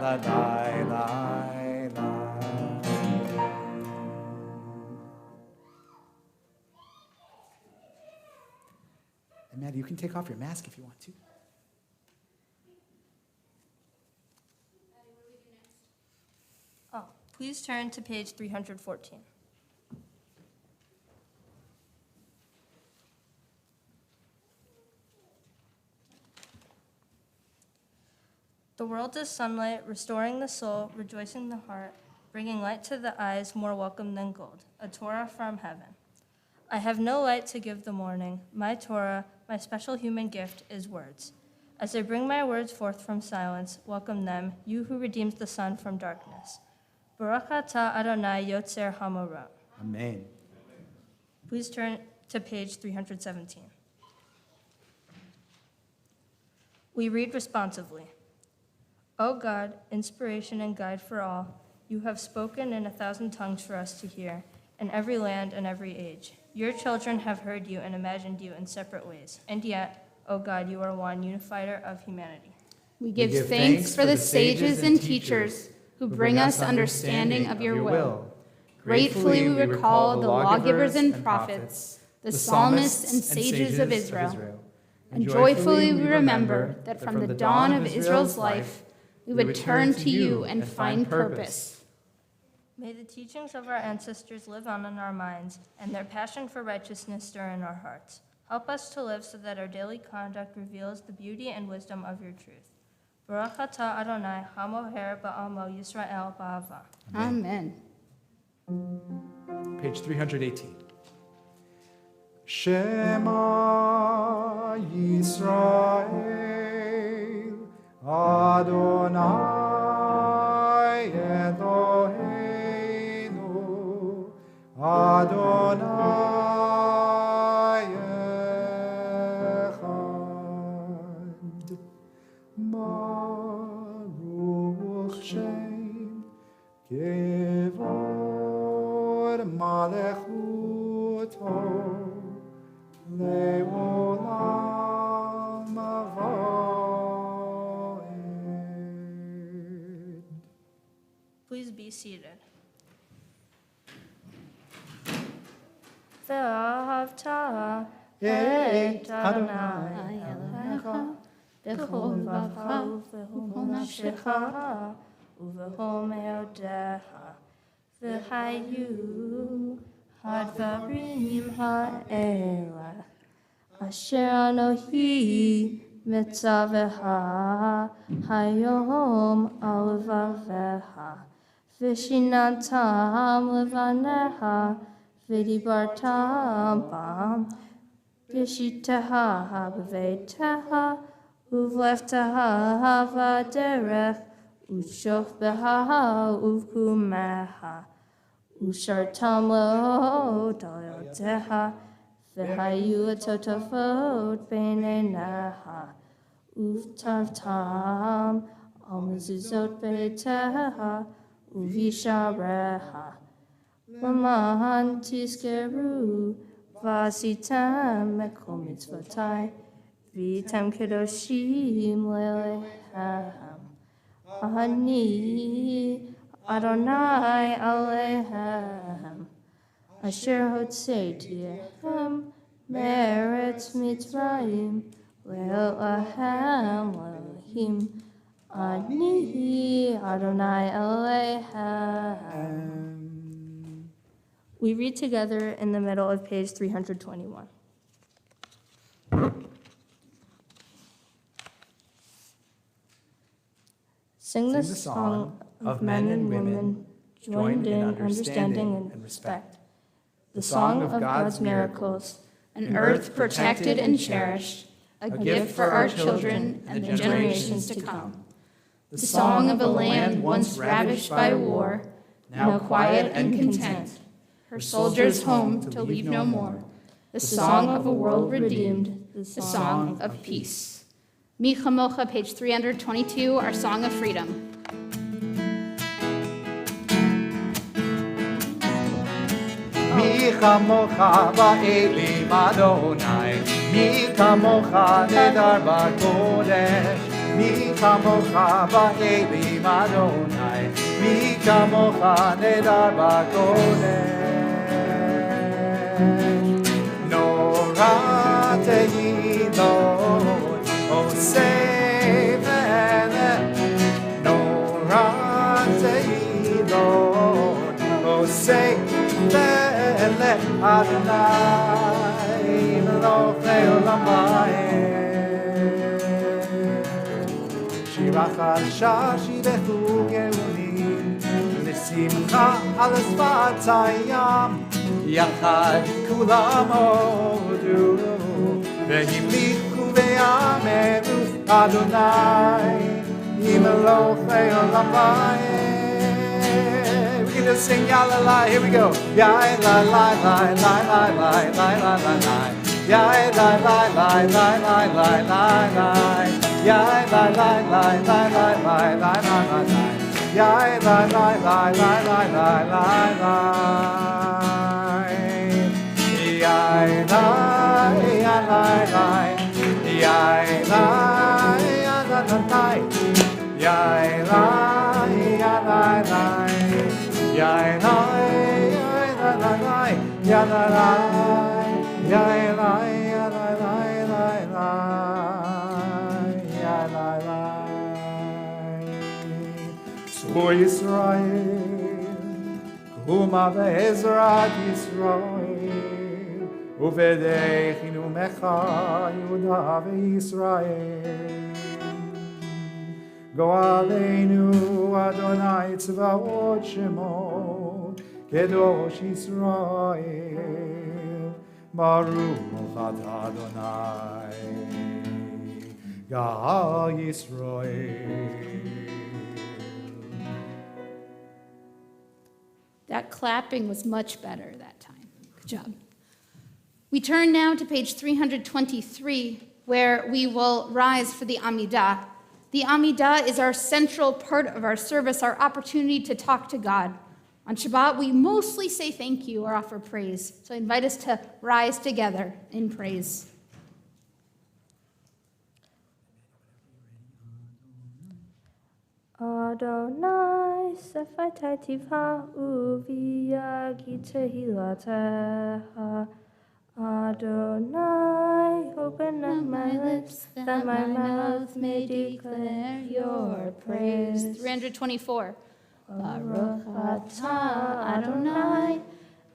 Adonai, Lai, Lai. And Maddie, you can take off your mask if you want to. Oh, please turn to page 314. The world is sunlight, restoring the soul, rejoicing the heart, bringing light to the eyes, more welcome than gold, a Torah from heaven. I have no light to give the morning. My Torah, my special human gift, is words. As I bring my words forth from silence, welcome them, you who redeems the sun from darkness. Baruch atah Adonai Yotzer Hamorot. Amen. Please turn to page 317. We read responsively. O God, inspiration and guide for all, you have spoken in 1,000 tongues for us to hear, in every land and every age. Your children have heard you and imagined you in separate ways, and yet, O God, you are one, unifier of humanity. We give thanks for the sages and teachers who bring us understanding of your will. Gratefully we recall the lawgivers and prophets, the psalmists and sages of Israel. And joyfully we remember that from the dawn of Israel's life, we would turn to you and find purpose. May the teachings of our ancestors live on in our minds, and their passion for righteousness stir in our hearts. Help us to live so that our daily conduct reveals the beauty and wisdom of your truth. Baruch atah Adonai, hamoher ba'amo Yisrael ba'ava. Amen. Page 318. Shema Yisrael, Adonai Eloheinu, Adonai Echad. Baruch Shem Kevod Malechuto Le'olam Va'ed. Please be seated. Ve'ahavta et Adonai Elohecha b'chol vavcha u'v'chol nafshecha u'v'chol me'odecha v'hayu hadvarim ha'ela asher anohi mitzavecha hayom al levavecha v'shinantam levanecha v'dibartam bam v'shiteha b'veiteha uvlefteha v'derech u'shofbeha uvkumeha Ushartam le'ot aleoteha, v'hayu atotafot beineneha, uvtavtam al mezuzot beiteha, uvishareha. L'man tizkeru, v'asitem ekol mitzvotai, v'item kedoshim le'lechem. Ani Adonai Alehem, Asher Hotzeitichem, Meretz Mitzrayim, Le'elahem, Le'elahim, Ani Adonai Alehem. We read together in the middle of page 321. Sing the song of men and women joined in understanding and respect. The song of God's miracles, An earth protected and cherished, a gift for our children and the generations to come. The song of a land once ravished by war, now quiet and content, her soldiers home to leave no more. The song of a world redeemed, the song of peace. Mi Chamocha, page 322, our Song of Freedom. Mi chamocha ba'elim Adonai, מי כמוך נהדר בקודש, מי כמוך באלים אדוני, מי כמוך נהדר בקודש. נורא תהילות עושה מלך, נורא תהילות עושה מלך אדוני מלוכי עולמיים. שירה חדשה שיבחו גאונים לשמחה על שפת הים, יחד כולם הודו והמליכו ויאמרו אדוני מלוכי עולמיים. We can just sing ya la la, here we go. Ya la la la la la la la la la la. Ya la la la la la la la la. Ya la la la la la la la la la. Ya la la la la la la la la. Ya la ya la la. Ya la ya la la la. Ya la ya la la. Ya la la la la, ya la la, ya la ya la la la, ya la la. So Israel, kuma be'ezrat Yisrael, uvedechinu mecha Yehuda ve'Yisrael. Go aleinu Adonai tzvaot shemo, Kedosh Yisrael, Baruch atah Adonai, Gal Yisrael. That clapping was much better that time. Good job. We turn now to page 323, where we will rise for the Amidah. The Amidah is our central part of our service, our opportunity to talk to God. On Shabbat, we mostly say thank you or offer praise. So I invite us to rise together in praise. Adonai sefai tiva uviyagi tehilateha. Adonai, open up my lips, that my mouth may declare your praise. 324. Baruch atah Adonai,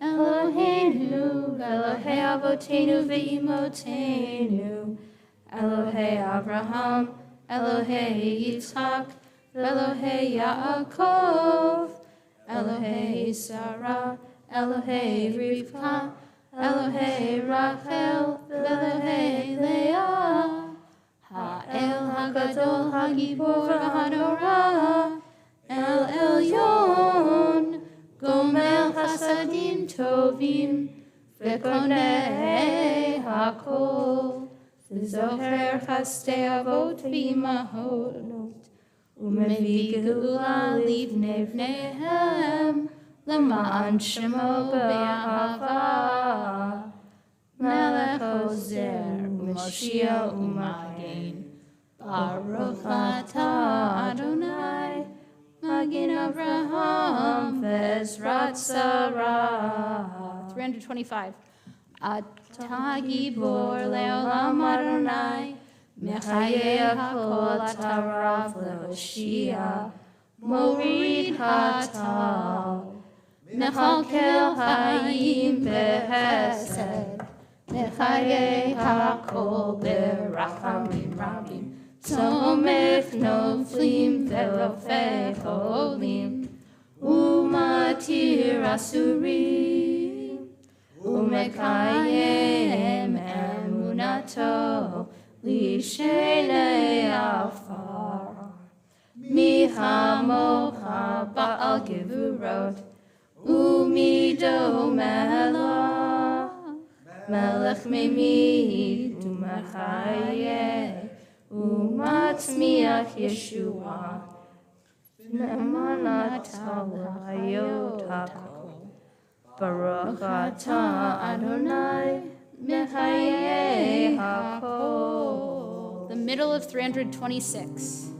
Eloheinu, Elohei Avotenu ve'imotenu, Elohei Avraham, Elohei Yitzhak, Elohei Yaakov, Elohei Sarah, Elohei Rivka, Elohei Rachel, Elohei Leah, Ha'el HaGadol HaGibor HaNorah, El Elyon, Gomel Hasadim Tovim, Vekonei Hakol, Zoher Chastei Avot V'imahot, Umevi Geula Livnei Vneihem, L'ma'an Shemo Be'ahava, Melech Ozer, U'Mashiach U'Magen, Baruch atah Adonai, Magen Avraham, Vezrat Sarah. 325. Atah Gibor Le'olam Adonai, Mechayeh HaKol Atah Rav Le'Hoshia, Morid HaTal, Mechalkel Hayim Behesed, Mechayeh HaKol Berachamim Rabim, Somech Noflim Velofei Cholim, Umatir Asurim, Umekayem Emunato, Lishenei Afar, Mihamocha Ba'al Gevurot, Umido Melech, Melech Mimid Umechayeh, Umatzmiach Yeshua, Ne'emanat Hayot HaKol, Baruch atah Adonai, Mechayei hakol. The middle of 326.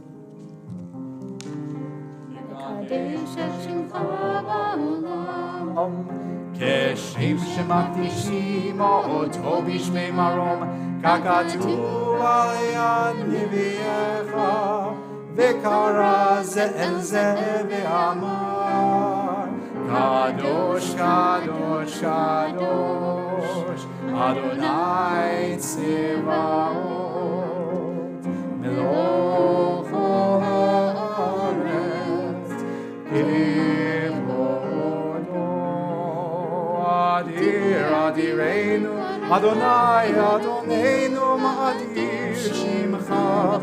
כשם שמקדישים אותו בשמי מרום, ככתוב על יד נביאך, וקרא זה אל זה ואמר, קדוש, קדוש, קדוש, אדוני צבאות, מלוך כל הארץ, אדיר אדירנו, אדוני אדוננו, מאדיר שמך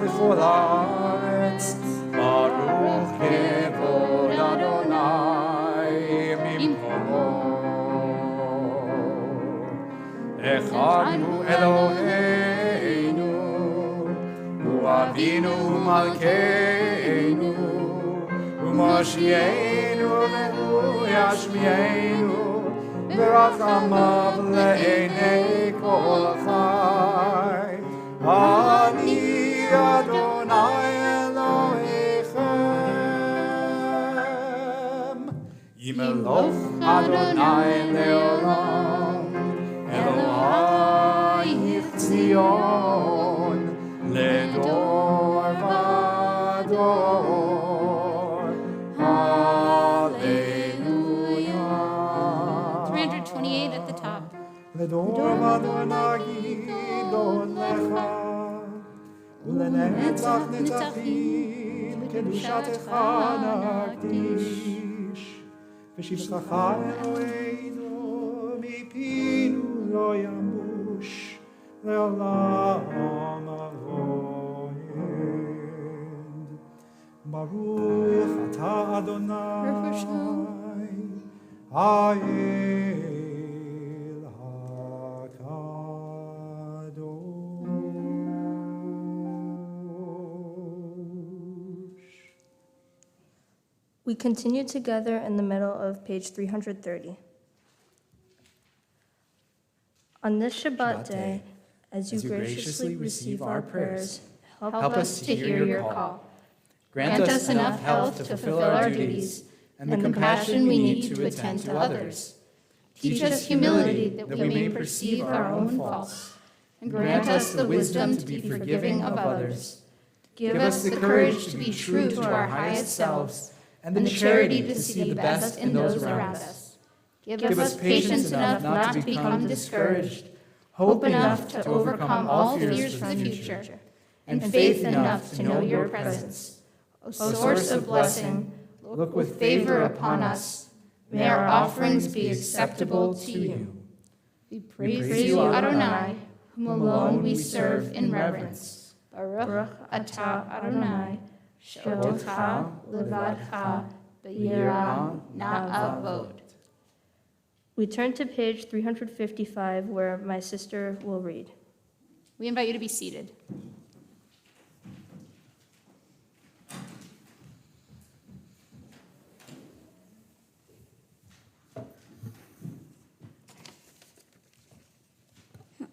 בכל הארץ, ברוך כבוד אדוני ממקומו. אחד הוא אלוהינו, הוא אבינו ומלכנו, ומושיענו והוא ישמיענו, ורחמיו לעיני כל חי. אני אדוני אלוהיכם, ימלוך אדוני לעולם, אלוהיך ציון לדור ודור. לדור ודור נגיד לך, ולנצח נצחים קדושתך נקדיש, ושבחך אלוהינו מפינו לא ימוש, לעולם ועד. ברוך אתה אדוני האל We continue together in the middle of page 330. On this Shabbat day, as you graciously receive our prayers, help us to hear your call. Grant us enough health to fulfill our duties and the compassion we need to attend to others. Teach us humility that we may perceive our own faults, and grant us the wisdom to be forgiving of others. Give us the courage to be true to our highest selves, and the charity to see the best in those around us. Give us patience enough not to become discouraged, hope enough to overcome all fears for the future, and faith enough to know your presence. O source of blessing, look with favor upon us. May our offerings be acceptable to you. We praise you, Adonai, whom alone we serve in reverence. Baruch atah Adonai, Shotcha levadcha b'yirah na'avod. We turn to page 355, where my sister will read. We invite you to be seated.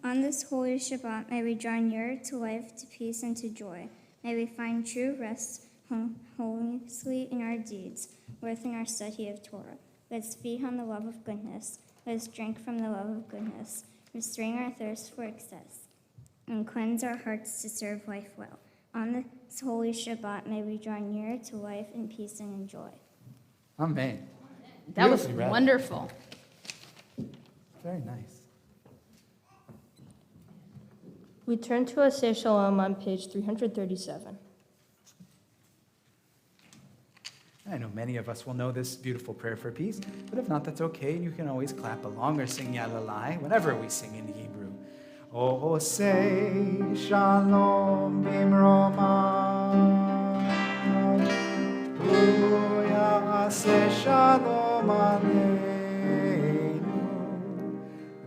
On this holy Shabbat, may we draw nearer to life, to peace, and to joy. May we find true rest honestly in our deeds, worth in our study of Torah. Let us feed on the love of goodness. Let us drink from the love of goodness, restrain our thirst for excess, and cleanse our hearts to serve life well. On this holy Shabbat, may we draw nearer to life in peace and in joy. Amen. That was wonderful. Very nice. We turn to Aseh Shalom on page 337. I know many of us will know this beautiful prayer for peace, but if not, that's okay. You can always clap along or sing Yalalai whenever we sing in Hebrew. Aseh Shalom Bimroma, Hu Ya'aseh Shalom Aleinu,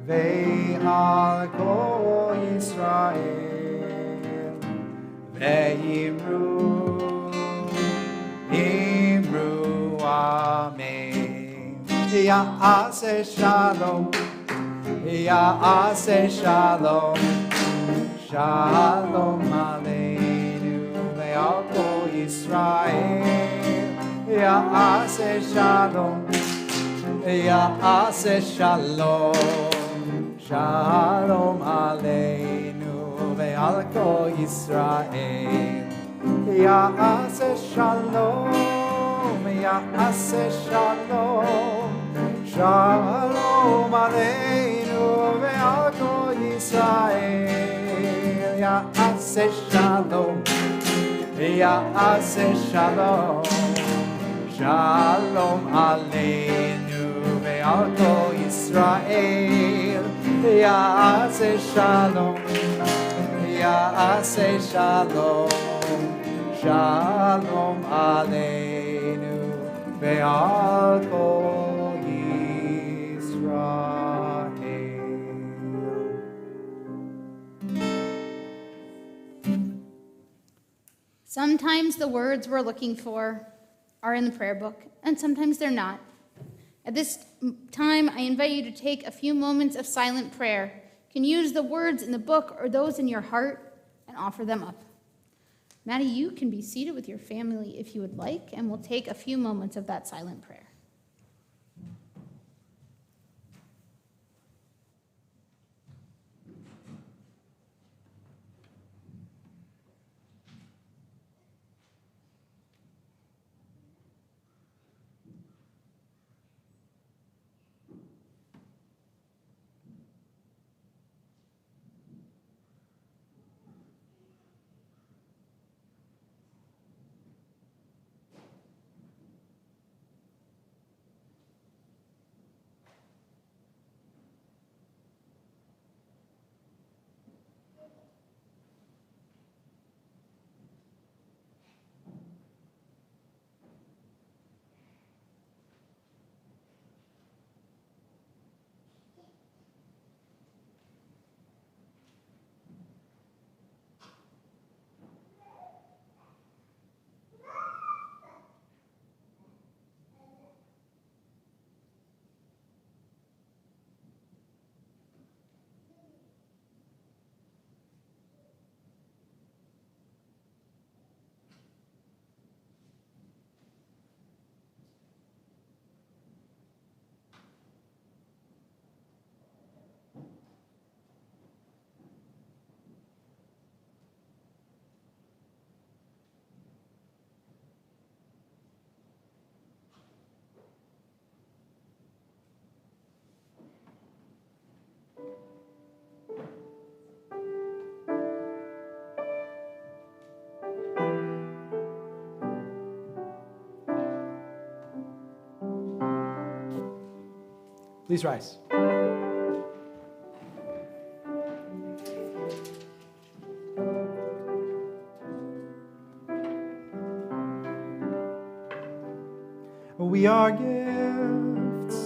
Ve'al Kol Yisrael, Ve'yimru Amen. Ya'aseh Shalom Ya'aseh shalom, shalom aleinu ve'al kol Yisrael. Ya'aseh shalom, Ya'aseh shalom, shalom aleinu ve'al kol Yisrael. Ya'aseh shalom, Ya'aseh shalom, shalom aleinu ve'al kol Yisrael. Ya'aseh shalom, Ya'aseh shalom, shalom aleinu ve'al kol Yisrael. Ya'aseh shalom, Ya'aseh shalom, shalom aleinu ve'al kol Yisrael. Sometimes the words we're looking for are in the prayer book, and sometimes they're not. At this time, I invite you to take a few moments of silent prayer. You can use the words in the book or those in your heart and offer them up. Maddie, you can be seated with your family if you would like, and we'll take a few moments of that silent prayer. Please rise. We are gifts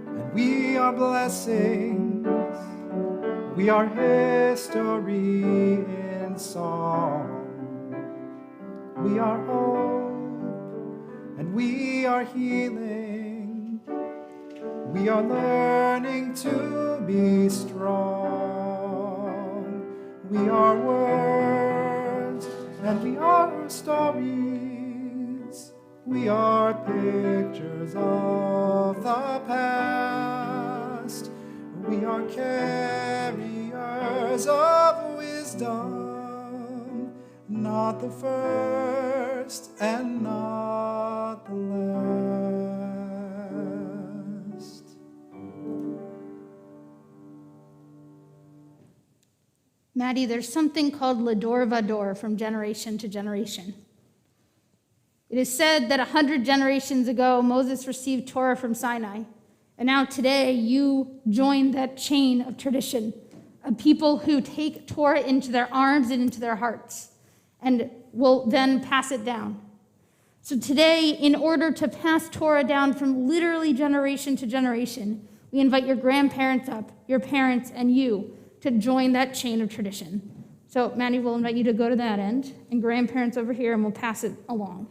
and we are blessings. We are history in song. We are hope and we are healing. We are learning to be strong. We are words and we are stories. We are pictures of the past. We are carriers of wisdom, not the first and not the last. Maddie, there's something called L'Dor Vador from generation to generation. It is said that 100 generations ago, Moses received Torah from Sinai. And now today, you join that chain of tradition of people who take Torah into their arms and into their hearts and will then pass it down. So today, in order to pass Torah down from literally generation to generation, we invite your grandparents up, your parents, and you to join that chain of tradition. So Maddie will invite you to go to that end, and grandparents over here, and we'll pass it along.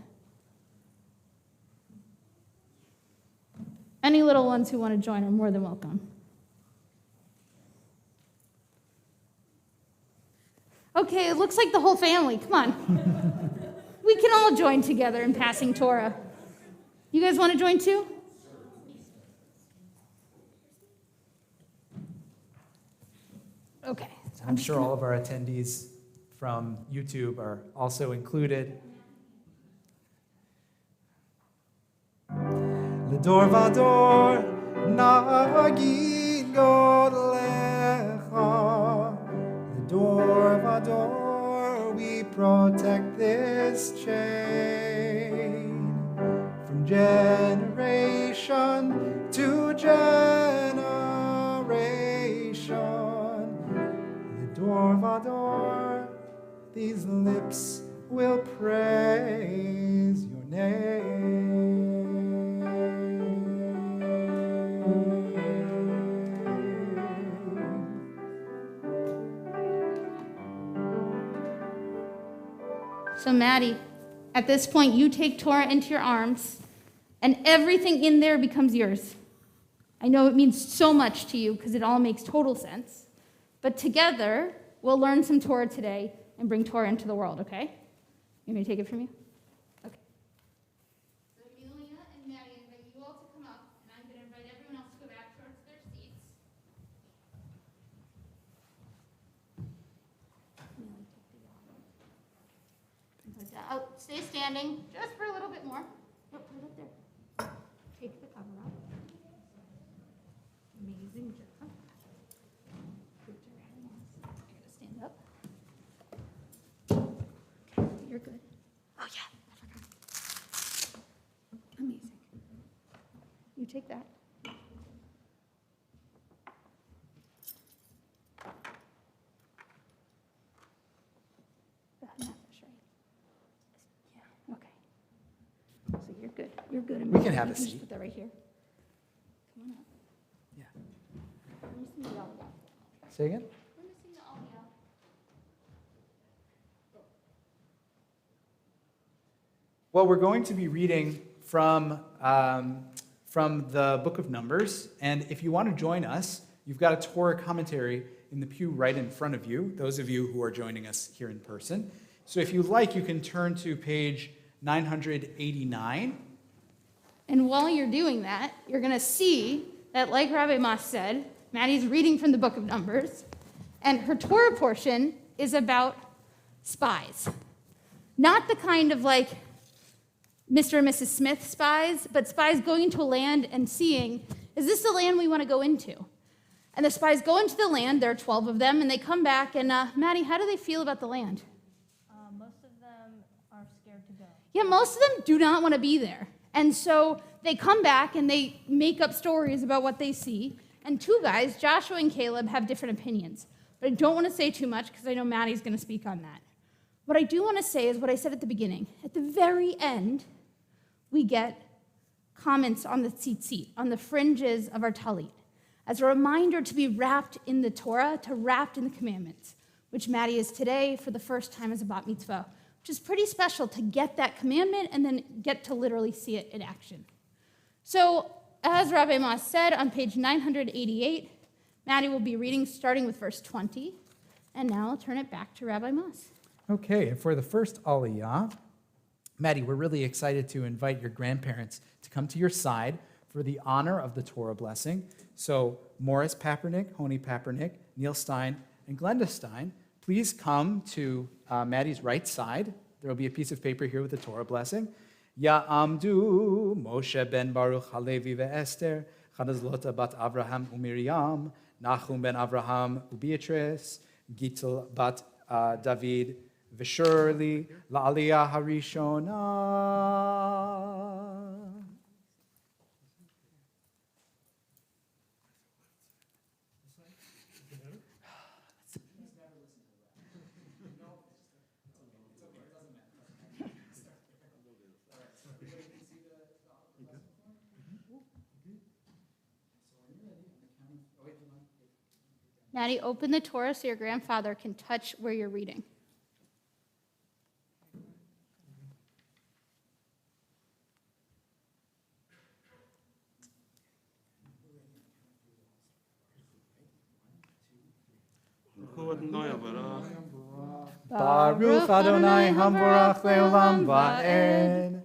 Any little ones who want to join are more than welcome. Okay, it looks like the whole family. Come on. We can all join together in passing Torah. You guys want to join too? Okay. I'm sure all of our attendees from YouTube are also included. L'dor vador nagid godlecha. L'dor vador we protect this chain from generation to generation. L'dor vador, these lips will praise your name. So Maddie, at this point, you take Torah into your arms, and everything in there becomes yours. I know it means so much to you because it all makes total sense. But together, we'll learn some Torah today and bring Torah into the world, okay? You want me to take it from you? Okay. So Amelia and Maddie, I invite you all to come up, and I'm going to invite everyone else to go back towards their seats. Things like that. Oh, stay standing just for a little bit more. Oh, put it up there. Take the cover off. Amazing job. Good job. I gotta stand up. Okay, you're good. Oh yeah, I forgot. Amazing. You take that. That's right. Yeah. Okay. So you're good. You're good. We can have a You just seat. put that right here. Come on up. Yeah. Let me see the aliyah. Say again? Let me see the aliyah. Well, we're going to be reading from the book of Numbers. And if you want to join us, you've got a Torah commentary in the pew right in front of you, those of you who are joining us here in person. So if you'd like, you can turn to page 989. And while you're doing that, you're going to see that, like Rabbi Moss said, Maddie's reading from the book of Numbers, and her Torah portion is about spies. Not the kind of like Mr. and Mrs. Smith spies, but spies going into a land and seeing, is this the land we want to go into? And the spies go into the land, there are 12 of them, and they come back, and Maddie, how do they feel about the land? Most of them are scared to go. Yeah, most of them do not want to be there. And so they come back and they make up stories about what they see. And two guys, Joshua and Caleb, have different opinions. But I don't want to say too much because I know Maddie's going to speak on that. What I do want to say is what I said at the beginning. At the very end, we get comments on the tzitzit, on the fringes of our talit, as a reminder to be wrapped in the Torah, to wrapped in the commandments, which Maddie is today for the first time as a bat mitzvah, which is pretty special to get that commandment and then get to literally see it in action. So, as Rabbi Moss said on page 988, Maddie will be reading starting with verse 20, and now I'll turn it back to Rabbi Moss. Okay, and for the first aliyah, Maddie, we're really excited to invite your grandparents to come to your side for the honor of the Torah blessing. So Morris Papernick, Honi Papernick, Neil Stein, and Glenda Stein, please come to Maddie's right side. There will be a piece of paper here with the Torah blessing. Ya'amdu Moshe ben Baruch Halevi ve'Esther, Chanazlota bat Avraham u'Miriam, Nachum ben Avraham u'Beatrice, Gittel bat David v'Shirley, la'aliyah harishona. Maddie, open the Torah so your grandfather can touch where you're reading. Baruch Adonai Hamvorach Leolam Va'ed.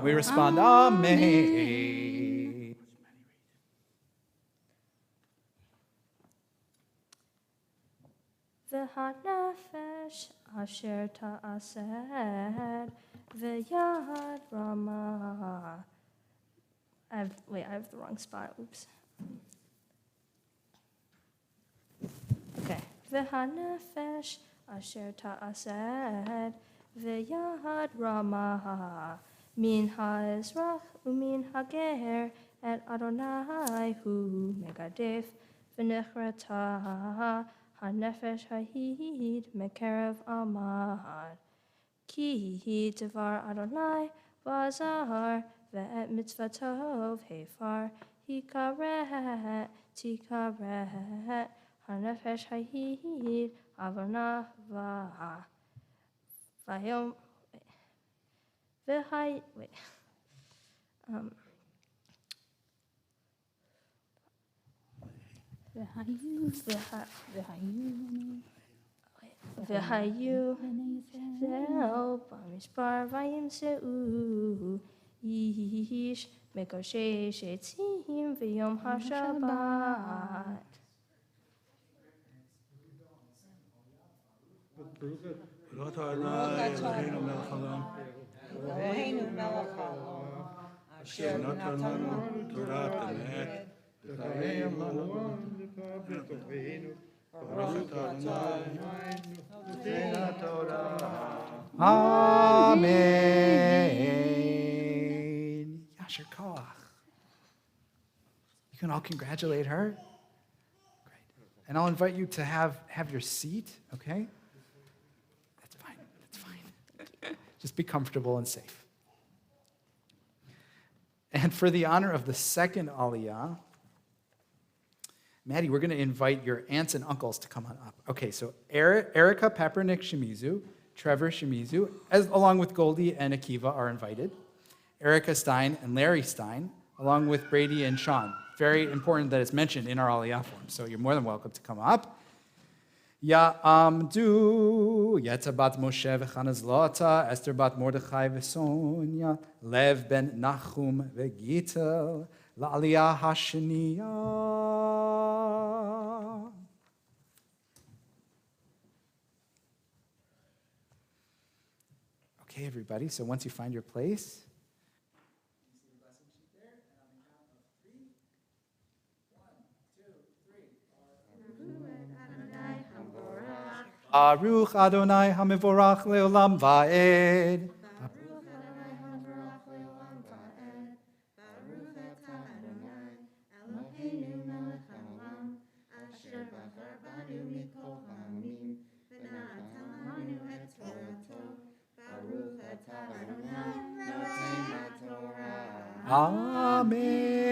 We respond, Amen. V'hanefesh asher ta'aseh v'yad Rama. I have the wrong spot. Oops. Okay. V'hanefesh asher ta'aseh v'yad Rama. Min ha'ezrach umin hager et Adonai hu megadef v'nechrata hanefesh ha'id mekerev amad. Ki hi devar Adonai v'azar ve'et mitzvatov hefar hikaret tikaret hanefesh ha'id avana v'ha. Vayom v'hay wait. V'hayu zeo b'mishpar vayimseu ish mekoshesh etzim v'yom haShabbat. Baruch Adonai Eloheinu melech haolam, Eloheinu melech haolam, asher natan lanu Torah emet, v'chayim lanu b'toveinu, Baruch Adonai Noten Torah. Amen. Yasher Koach. You can all congratulate her. Great. And I'll invite you to have your seat, okay? That's fine. Just be comfortable and safe. And for the honor of the second Aliyah, Maddie, we're going to invite your aunts and uncles to come on up. Okay, so Erica Peppernick Shimizu, Trevor Shimizu, along with Goldie and Akiva are invited. Erica Stein and Larry Stein, along with Brady and Sean. Very important that it's mentioned in our Aliyah form, so you're more than welcome to come up. Ya'amdu, Yetza bat Moshe v'Chana Zlota, Esther bat Mordechai v'Sonia, Lev ben Nachum v'Gitel, La'aliyah ha'sheniyah. Okay, everybody, so once you find your place, Baruch Adonai HaMevorach Leolam Va'ed. Amen.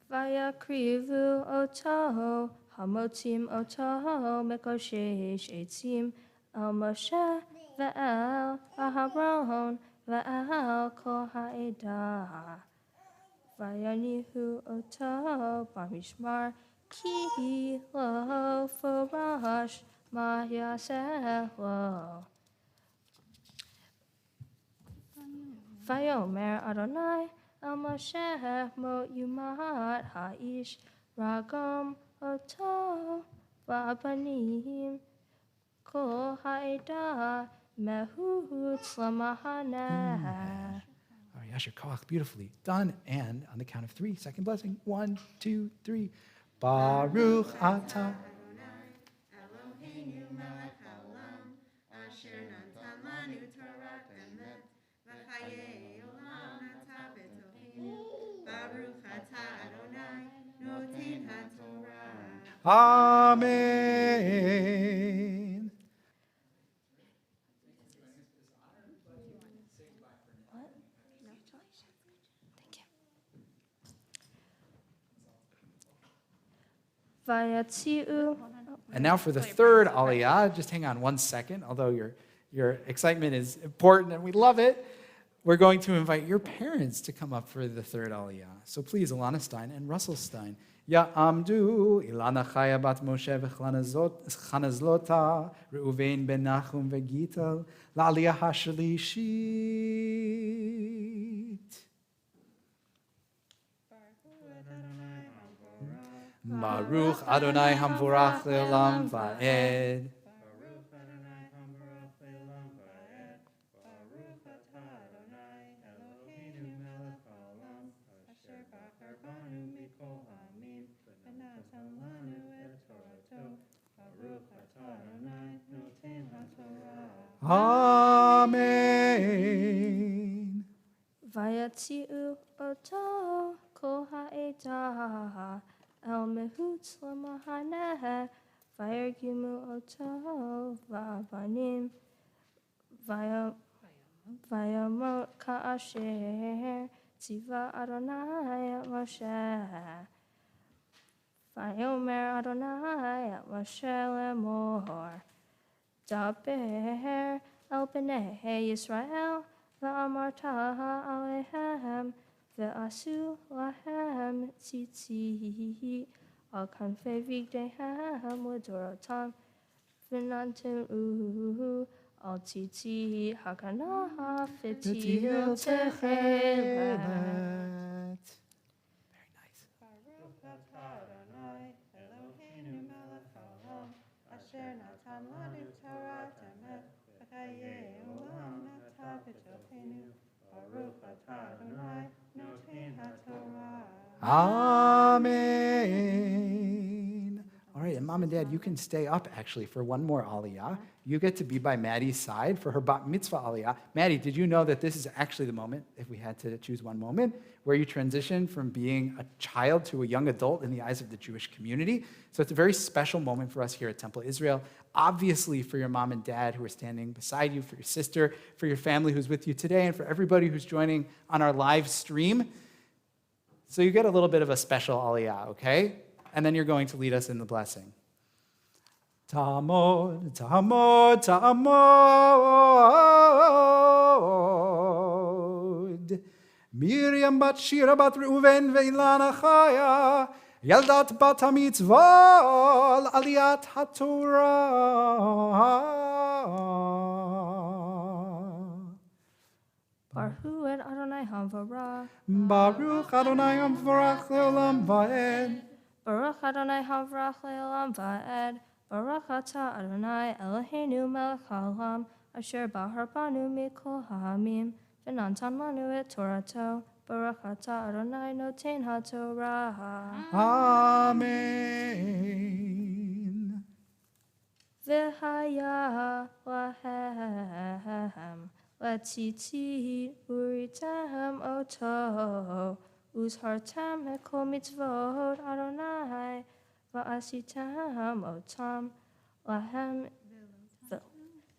Vayakrivu oto hamotim oto mekoshesh etzim el Moshe ve'el Aharon ve'el kol ha'edah. Vayanihu oto b'mishmar ki lo forash ma yaseh lo. Vayomer Adonai el Moshe mo yumat ha'ish ragam oto va'abanim kol ha'edah mehutz lamahaneh. All right, Yasher Koach, beautifully done. And on the count of three, second blessing. 1, 2, 3. Baruch atah. Eloheinu melech haolam, asher natan lanu Torah emet, v'chayei olam nata b'toheinu. Baruch atah Adonai noten haTorah. Amen. Vayatziu. And now for the third aliyah, just hang on one second, although your excitement is important and we love it. We're going to invite your parents to come up for the third aliyah. So please, Ilana Stein and Russell Stein. Ya'amdu Ilana Chaya bat Moshe v'Chanazlota Reuven ben Nachum v'Gital la'aliyah ha'shalishit. Baruch Adonai Hamvorach Le'olam Va'ed. Amen. Vayatzi'u oto kol ha'edah el mehutz l'mahaneh vayargimu oto v'avanim vayamot ka'asher tziva Adonai et Moshe vayomer Adonai et Moshe lemor daber el bnei Yisrael v'amarta alehem ve'asu lahem tzitzit al kanfei vigdehem l'dorotam v'nantim al tzitzit hakanah v'tihil techelet. Very nice. Baruch atah Adonai Eloheinu melech haolam asher natan lanu Torah emet v'chayei olam nata b'tochenu. Baruch atah Adonai noten haTorah. Amen. All right, and Mom and Dad, you can stay up actually for one more aliyah. You get to be by Maddie's side for her bat mitzvah aliyah. Maddie, did you know that this is actually the moment, if we had to choose one moment, where you transition from being a child to a young adult in the eyes of the Jewish community? So it's a very special moment for us here at Temple Israel. Obviously for your mom and dad who are standing beside you, for your sister, for your family who's with you today, and for everybody who's joining on our live stream. So you get a little bit of a special aliyah, okay? And then you're going to lead us in the blessing. Ta'amod, ta'amod, ta'amod. Miriam bat Shira bat Reuven ve'Ilana Chaya, Yaldat bat HaMitzvah, Aliyat HaTorah. Baruch et Adonai Hamvorach. Baruch Adonai Hamvorach Le'olam Va'ed. Baruch Adonai Hamvorach Le'olam Va'ed. Baruch atah Adonai Eloheinu melech haolam asher bahar banu mikol ha'amim v'natan lanu et Torato. Baruch atah Adonai noten haTorah. Amen. V'haya lahem letzitzit uritem oto uzhartem ekol mitzvot Adonai va'asitem otam lahem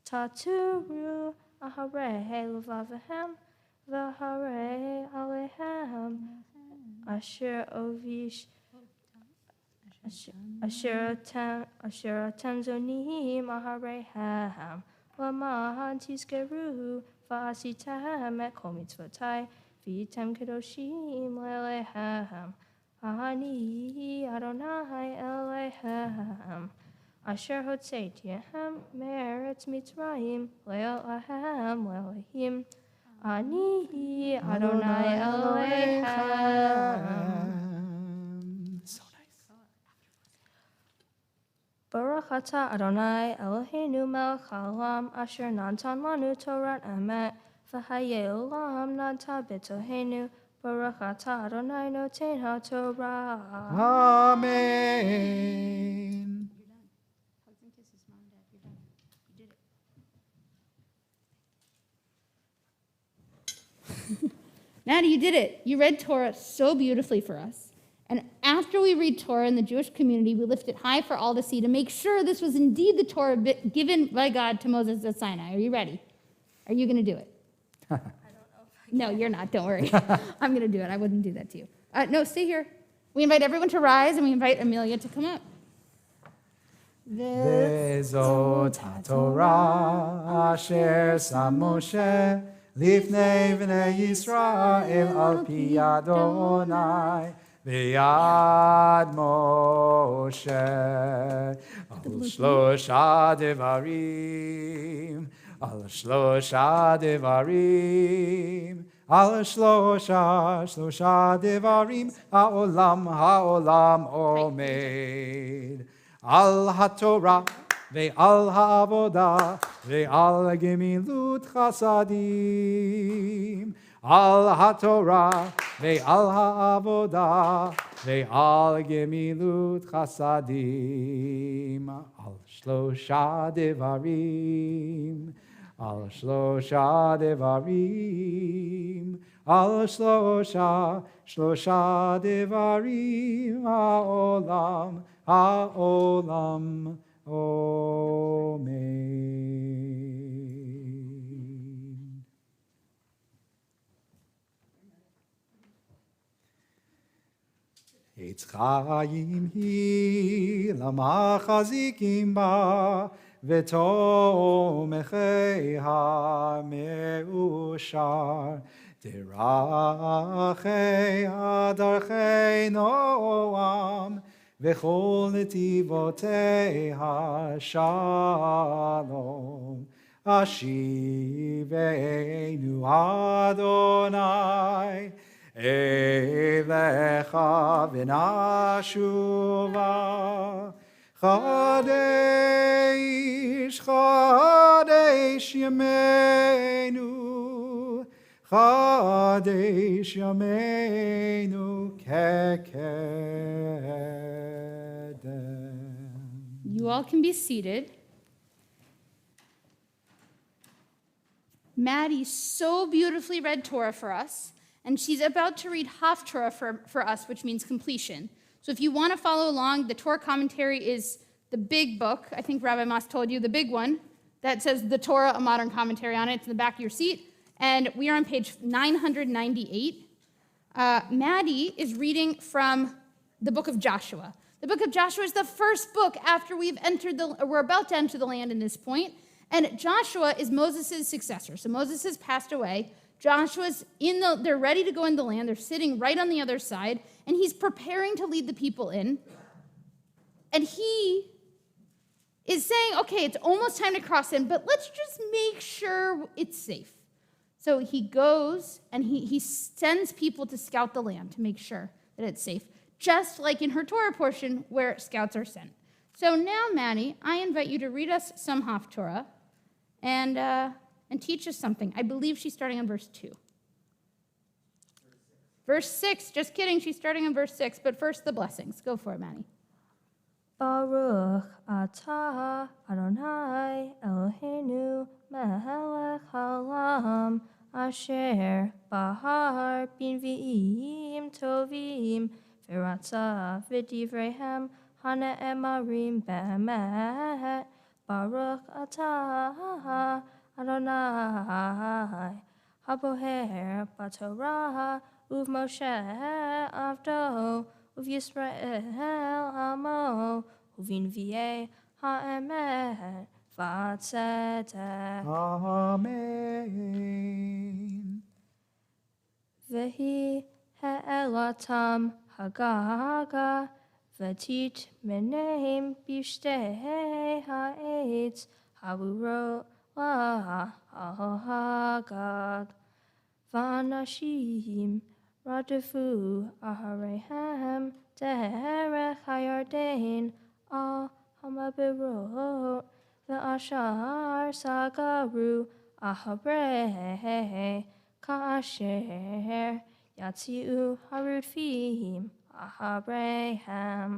taturu aharei levavehem v'harei alehem asher ovish asher atem zonim ahareihem Lamahan tizkeru v'asitem et kol mitzvotai v'item kedoshim le'alehem Ani Adonai Eloheim asher hotzeitihem me'eretz Mitzrayim le'alahem le'alehim Ani Adonai Eloheim. So nice. Baruch atah Adonai Eloheinu melech haolam asher natan lanu Torah emet v'hayei olam nata b'tohenu Baruch atah Adonai noten haTorah. Amen. Hugs and kisses, Mom and Dad. You're done. You did it. Maddie, you did it. You read Torah so beautifully for us. And after we read Torah in the Jewish community, we lift it high for all to see to make sure this was indeed the Torah given by God to Moses at Sinai. Are you ready? Are you going to do it? I don't know if No, you're not. Don't worry. I'm going to do it. I wouldn't do that to you. No, stay here. We invite everyone to rise, and we invite Amelia to come up. וזאת התורה אשר שם משה לפני בני ישראל על פי אדוני ביד משה. על שלושה דברים, על שלושה דברים, על שלושה דברים העולם עומד. על התורה ועל העבודה ועל גמילות חסדים. על התורה ועל העבודה ועל גמילות חסדים. על שלושה דברים, על שלושה דברים, על שלושה דברים העולם עומד. עץ חיים היא למחזיקים בה ותומכי המאושר. דרכי נועם וכל נתיבותיה שלום. השיבנו אדוני אליך ונשובה. חדש ימינו, חדש ימינו כקדם. You all can be seated. Maddie so beautifully read Torah for us, and she's about to read Half Torah for us, which means completion. So if you want to follow along, the Torah commentary is the big book. I think Rabbi Moss told you, the big one that says the Torah, a modern commentary on it. It's in the back of your seat. And we are on page 998. Maddie is reading from the book of Joshua. The book of Joshua is the first book after we're about to enter the land in this point. And Joshua is Moses' successor. So Moses has passed away. Joshua's they're ready to go in the land. They're sitting right on the other side. And he's preparing to lead the people in. And he is saying, okay, it's almost time to cross in, but let's just make sure it's safe. So he goes and he sends people to scout the land to make sure that it's safe, just like in her Torah portion where scouts are sent. So now, Maddie, I invite you to read us some Haftorah and teach us something. I believe she's starting on verse 2. Verse 6, just kidding, she's starting on verse 6, but first the blessings. Go for it, Maddie. Baruch atah Adonai Eloheinu melech haolam asher bahar b'nvi'im tovim v'ratza v'divreihem hane'emarim be'emet. Baruch atah Adonai haboher b'torah uv'Moshe avdo Yisrael amo uvinviei ha'emet v'atzedek. Amen. Vehi he'elatam hagaga v'tit meneim b'shtei ha'etz havuro ha'hagag v'anashim Radafu aharehem derech hayarden al hamabirot ve'ashar sagaru ahabrei ka'asher yatziu harudfim ahabrehem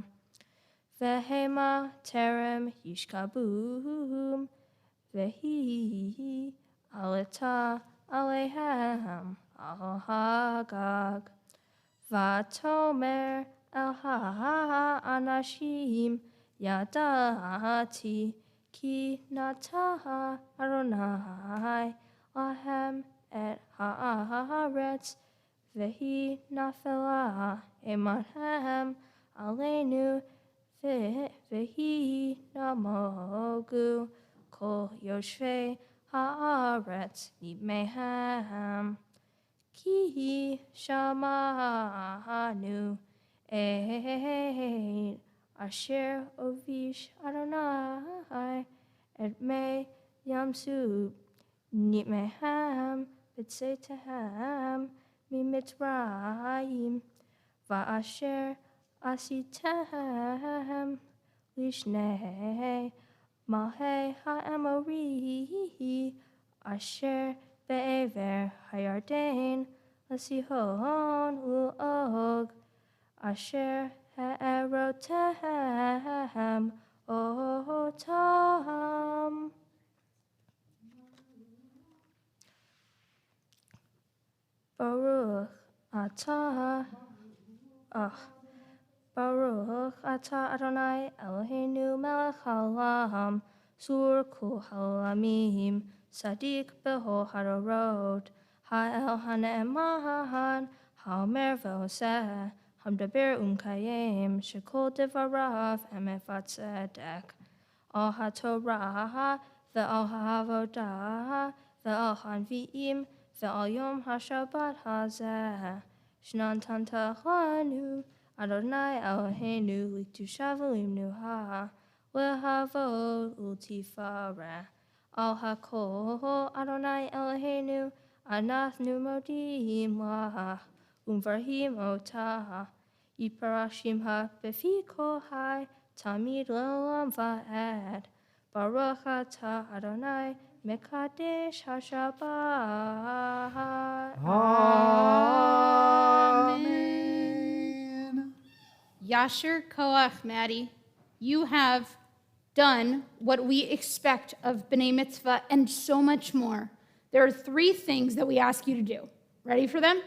vehema terem yishkabum vehi aleta alehem Al-Hagag Vatomer El-Ha-Anashim Yadati Ki Nataha Adonai Lahem Et Haaretz Vehi Nafela Emahem Aleinu vehi namogu kol yoshvei haaretz nimehem. Ki shamanu ein asher ovish Adonai et me yamsu nimehem b'tzetehem mitzrayim va'asher asitem lishnei malhei ha'emori asher be'ever hayarden l'sihon u'og asher ha'erotem otam. Baruch atah Baruch atah Adonai Eloheinu melech haolam sur kol haolamim Sadiq beho harorot ha'el ha'ne'eman ha'omer ve'oseh hamdaber u'mkayem shekol devarav emet v'tzedek al ha'torah ve'al ha'avodah ve'al ha'nvi'im ve'al yom ha'shabbat hazeh shnan tantachanu Adonai Eloheinu l'kedusha v'limnuha lehavod u'tifareh al hakol Adonai Eloheinu anachnu modim lah umvarhim otah yiparashim ha befi kol hai tamid le'olam va'ed Baruch atah Adonai mekadesh hashabbat. Amen. Yasher Koach, Maddie, you have done what we expect of B'nai Mitzvah and so much more. There are 3 things that we ask you to do. Ready for them?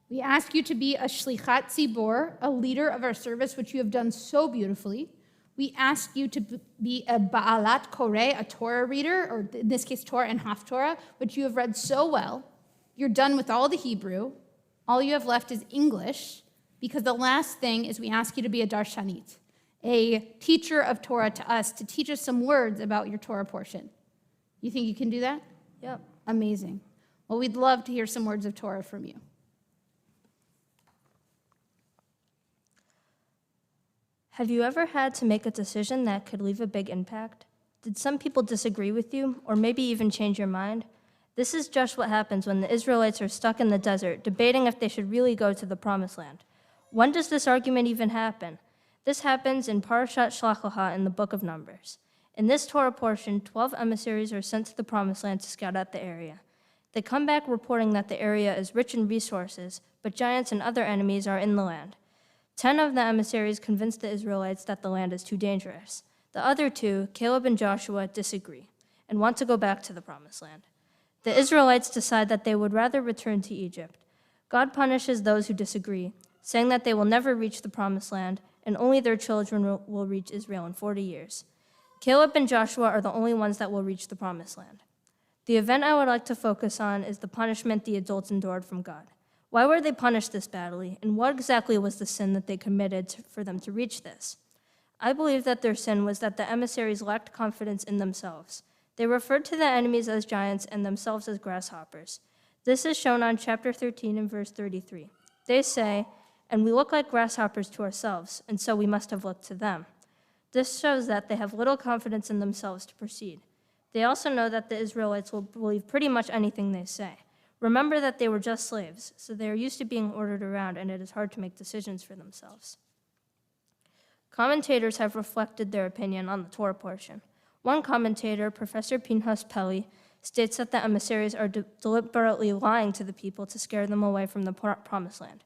We ask you to be a shlichat tzibor, a leader of our service, which you have done so beautifully. We ask you to be a ba'alat koreh, a Torah reader, or in this case, Torah and Haftorah, which you have read so well. You're done with all the Hebrew. All you have left is English, because the last thing is we ask you to be a darshanit, a teacher of Torah to us, to teach us some words about your Torah portion. You think you can do that? Yep. Amazing. Well, we'd love to hear some words of Torah from you. Have you ever had to make a decision that could leave a big impact? Did some people disagree with you, or maybe even change your mind? This is just what happens when the Israelites are stuck in the desert, debating if they should really go to the Promised Land. When does this argument even happen? This happens in Parashat Shlach Lecha in the book of Numbers. In this Torah portion, 12 emissaries are sent to the Promised Land to scout out the area. They come back reporting that the area is rich in resources, but giants and other enemies are in the land. 10 of the emissaries convince the Israelites that the land is too dangerous. The other 2, Caleb and Joshua, disagree and want to go back to the Promised Land. The Israelites decide that they would rather return to Egypt. God punishes those who disagree, saying that they will never reach the Promised Land and only their children will reach Israel in 40 years. Caleb and Joshua are the only ones that will reach the Promised Land. The event I would like to focus on is the punishment the adults endured from God. Why were they punished this badly, and what exactly was the sin that they committed for them to reach this? I believe that their sin was that the emissaries lacked confidence in themselves. They referred to the enemies as giants and themselves as grasshoppers. This is shown on chapter 13 and verse 33. They say, "And we look like grasshoppers to ourselves, and so we must have looked to them." This shows that they have little confidence in themselves to proceed. They also know that the Israelites will believe pretty much anything they say. Remember that they were just slaves, so they are used to being ordered around, and it is hard to make decisions for themselves. Commentators have reflected their opinion on the Torah portion. One commentator, Professor Pinchas Pelly, states that the emissaries are deliberately lying to the people to scare them away from the Promised Land.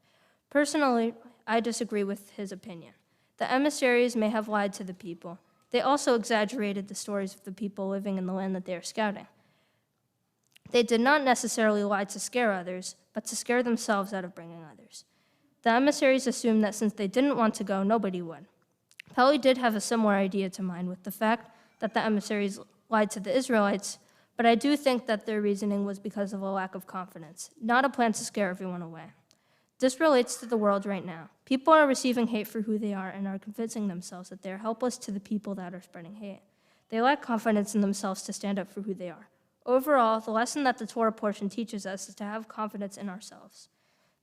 Personally, I disagree with his opinion. The emissaries may have lied to the people. They also exaggerated the stories of the people living in the land that they are scouting. They did not necessarily lie to scare others, but to scare themselves out of bringing others. The emissaries assumed that since they didn't want to go, nobody would. Pelly did have a similar idea to mine with the fact that the emissaries lied to the Israelites, but I do think that their reasoning was because of a lack of confidence, not a plan to scare everyone away. This relates to the world right now. People are receiving hate for who they are and are convincing themselves that they are helpless to the people that are spreading hate. They lack confidence in themselves to stand up for who they are. Overall, the lesson that the Torah portion teaches us is to have confidence in ourselves.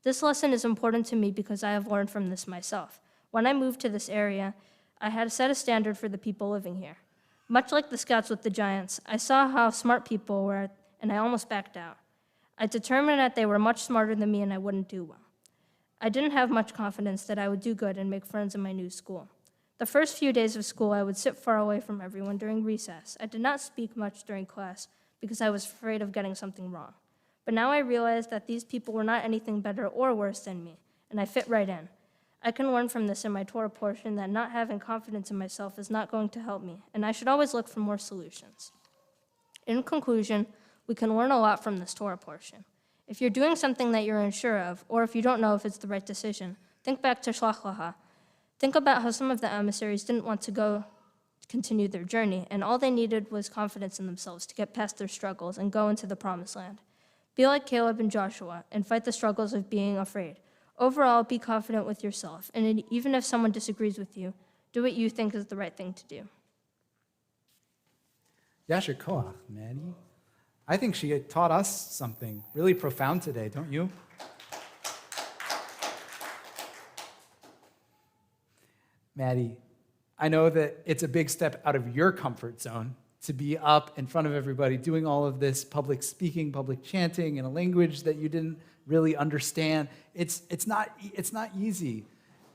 This lesson is important to me because I have learned from this myself. When I moved to this area, I had to set a standard for the people living here. Much like the scouts with the giants, I saw how smart people were, and I almost backed out. I determined that they were much smarter than me and I wouldn't do well. I didn't have much confidence that I would do good and make friends in my new school. The first few days of school, I would sit far away from everyone during recess. I did not speak much during class because I was afraid of getting something wrong. But now I realized that these people were not anything better or worse than me, and I fit right in. I can learn from this in my Torah portion that not having confidence in myself is not going to help me, and I should always look for more solutions. In conclusion, we can learn a lot from this Torah portion. If you're doing something that you're unsure of, or if you don't know if it's the right decision, think back to Shlach Lecha. Think about how some of the emissaries didn't want to continue their journey, and all they needed was confidence in themselves to get past their struggles and go into the promised land. Be like Caleb and Joshua and fight the struggles of being afraid. Overall, be confident with yourself, and even if someone disagrees with you, do what you think is the right thing to do. Yasher Koach, Maddie. I think she taught us something really profound today, don't you? Maddie, I know that it's a big step out of your comfort zone to be up in front of everybody doing all of this public speaking, public chanting in a language that you didn't really understand. It's not easy,